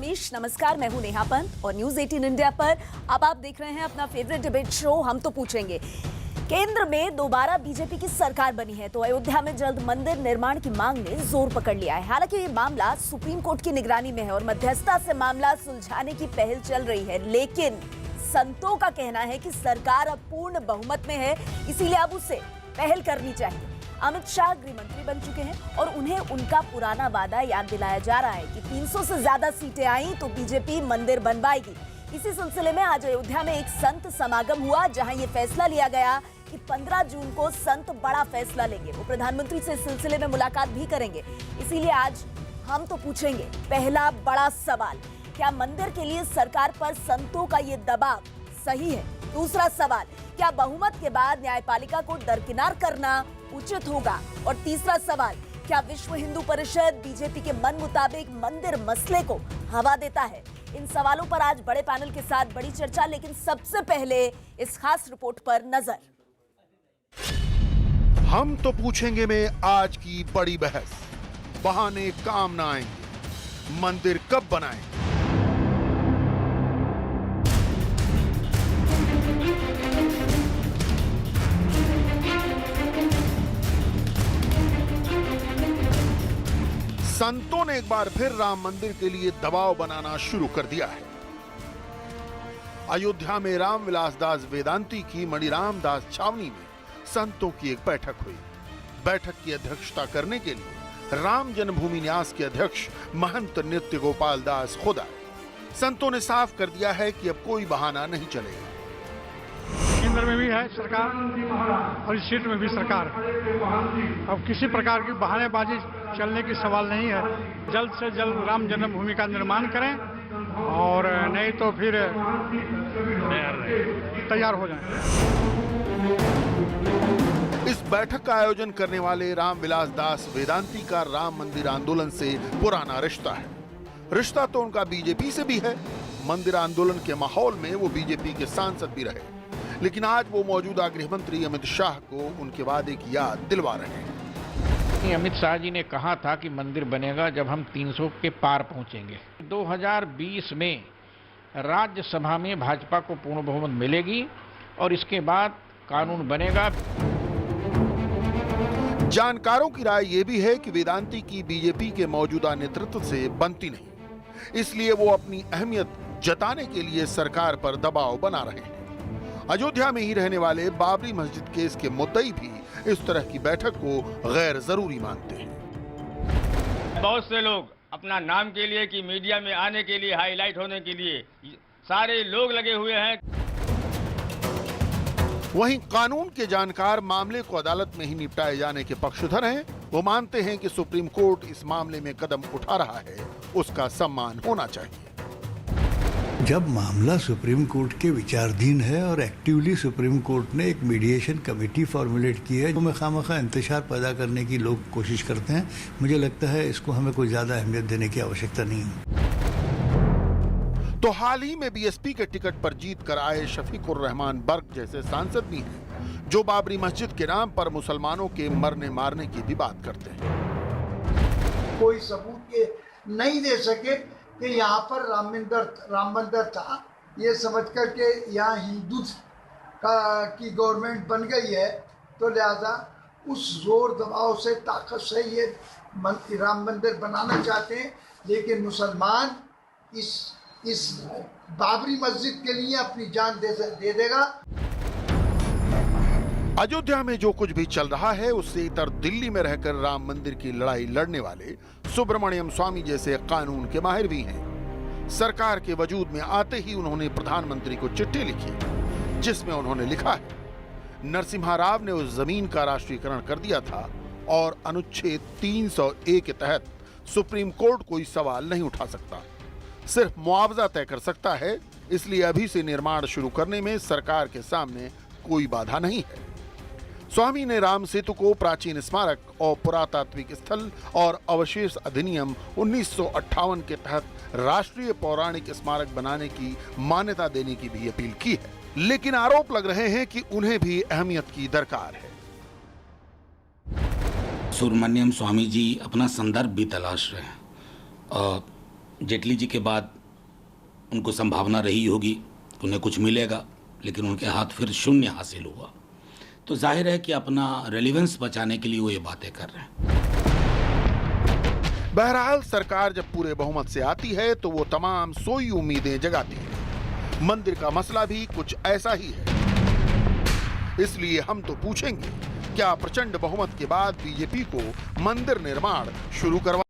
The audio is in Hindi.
रमेश, नमस्कार। मैं हूं नेहा पंत और न्यूज 18 इंडिया पर अब आप देख रहे हैं अपना फेवरेट डिबेट शो हम तो पूछेंगे। केंद्र में दोबारा बीजेपी की सरकार बनी है तो अयोध्या में जल्द मंदिर निर्माण की मांग ने जोर पकड़ लिया है। हालांकि ये मामला सुप्रीम कोर्ट की निगरानी में है और मध्यस्थता से मामला सुलझाने की पहल चल रही है, लेकिन संतों का कहना है कि सरकार अब पूर्ण बहुमत में है, इसीलिए अब उसे पहल करनी चाहिए। अमित शाह गृह मंत्री बन चुके हैं और उन्हें उनका पुराना वादा याद दिलाया जा रहा है कि 300 से ज्यादा सीटें आई तो बीजेपी मंदिर बनवाएगी। इसी सिलसिले में आज अयोध्या में एक संत समागम हुआ, जहां ये फैसला लिया गया कि 15 जून को संत बड़ा फैसला लेंगे। वो प्रधानमंत्री से इस सिलसिले में मुलाकात भी करेंगे। इसीलिए आज हम तो पूछेंगे पहला बड़ा सवाल, क्या मंदिर के लिए सरकार पर संतों का ये दबाव सही है? दूसरा सवाल, क्या बहुमत के बाद न्यायपालिका को दरकिनार करना उचित होगा? और तीसरा सवाल, क्या विश्व हिंदू परिषद बीजेपी के मन मुताबिक मंदिर मसले को हवा देता है? इन सवालों पर आज बड़े पैनल के साथ बड़ी चर्चा, लेकिन सबसे पहले इस खास रिपोर्ट पर नजर। हम तो पूछेंगे में आज की बड़ी बहस, बहाने काम ना आएंगे, मंदिर कब बनाएं? संतों ने एक बार फिर राम मंदिर के लिए दबाव बनाना शुरू कर दिया है। अयोध्या में रामविलास दास वेदांती की मणिराम दास छावनी में संतों की एक बैठक हुई। बैठक की अध्यक्षता करने के लिए राम जन्मभूमि न्यास के अध्यक्ष महंत नित्य गोपाल दास खुद आए। संतों ने साफ कर दिया है कि अब कोई बहाना नहीं चलेगा। केंद्र में भी है सरकार और इस सीट में भी सरकार, अब किसी प्रकार की बहानेबाजी चलने की सवाल नहीं है। जल्द से जल्द राम जन्मभूमि का निर्माण करें और नहीं तो फिर तैयार हो जाएं। इस बैठक का आयोजन करने वाले रामविलास दास वेदांती का राम मंदिर आंदोलन से पुराना रिश्ता है। रिश्ता तो उनका बीजेपी से भी है। मंदिर आंदोलन के माहौल में वो बीजेपी के सांसद भी रहे, लेकिन आज वो मौजूदा गृह मंत्री अमित शाह को उनके वादे की याद दिलवा रहे हैं। अमित शाह जी ने कहा था कि मंदिर बनेगा जब हम 300 के पार पहुंचेंगे। 2020 में राज्यसभा में भाजपा को पूर्ण बहुमत मिलेगी और इसके बाद कानून बनेगा। जानकारों की राय यह भी है कि वेदांती की बीजेपी के मौजूदा नेतृत्व से बनती नहीं, इसलिए वो अपनी अहमियत जताने के लिए सरकार पर दबाव बना रहे हैं। अयोध्या में ही रहने वाले बाबरी मस्जिद केस के मुद्दई भी इस तरह की बैठक को गैर जरूरी मानते हैं। बहुत से लोग अपना नाम के लिए कि मीडिया में आने के लिए, हाईलाइट होने के लिए सारे लोग लगे हुए हैं। वहीं कानून के जानकार मामले को अदालत में ही निपटाए जाने के पक्षधर हैं। वो मानते हैं कि सुप्रीम कोर्ट इस मामले में कदम उठा रहा है, उसका सम्मान होना चाहिए। जब मामला सुप्रीम कोर्ट के विचाराधीन है और एक्टिवली सुप्रीम कोर्ट ने एक मीडिएशन कमेटी फॉर्मुलेट की है, तो में खामखा इंतशार पैदा करने की लोग कोशिश करते हैं, मुझे लगता है इसको हमें कोई ज्यादा अहमियत देने की आवश्यकता नहीं है। तो हाल ही में बीएसपी के टिकट पर जीत कर आए शफीकुर रहमान बर्क जैसे सांसद भी हैं, जो बाबरी मस्जिद के नाम पर मुसलमानों के मरने मारने की भी बात करते हैं। कोई सबूत ये नहीं दे सके कि यहाँ पर राम मंदिर था, ये समझ कर के यहाँ हिंदू की गवर्नमेंट बन गई है, तो लिहाजा उस जोर दबाव से, ताकत से ये राम मंदिर बनाना चाहते हैं, लेकिन मुसलमान इस बाबरी मस्जिद के लिए अपनी जान दे देगा। अयोध्या में जो कुछ भी चल रहा है उससे इतर दिल्ली में रहकर राम मंदिर की लड़ाई लड़ने वाले सुब्रमण्यम स्वामी जैसे कानून के माहिर भी हैं। सरकार के वजूद में आते ही उन्होंने प्रधानमंत्री को चिट्ठी लिखी, जिसमें उन्होंने लिखा है, नरसिम्हा राव ने उस जमीन का राष्ट्रीयकरण कर दिया था और अनुच्छेद 301 के तहत सुप्रीम कोर्ट कोई सवाल नहीं उठा सकता, सिर्फ मुआवजा तय कर सकता है। इसलिए अभी से निर्माण शुरू करने में सरकार के सामने कोई बाधा नहीं है। स्वामी ने राम सेतु को प्राचीन स्मारक और पुरातात्विक स्थल और अवशेष अधिनियम 1958 के तहत राष्ट्रीय पौराणिक स्मारक बनाने की मान्यता देने की भी अपील की है, लेकिन आरोप लग रहे हैं कि उन्हें भी अहमियत की दरकार है। सुब्रमण्यम स्वामी जी अपना संदर्भ भी तलाश रहे हैं। जेटली जी के बाद उनको संभावना रही होगी कि उन्हें कुछ मिलेगा, लेकिन उनके हाथ फिर शून्य हासिल हुआ। तो जाहिर है कि अपना रेलिवेंस बचाने के लिए वो ये बातें कर रहे हैं। बहरहाल सरकार जब पूरे बहुमत से आती है तो वो तमाम सोई उम्मीदें जगाती है। मंदिर का मसला भी कुछ ऐसा ही है। इसलिए हम तो पूछेंगे, क्या प्रचंड बहुमत के बाद बीजेपी को मंदिर निर्माण शुरू करवा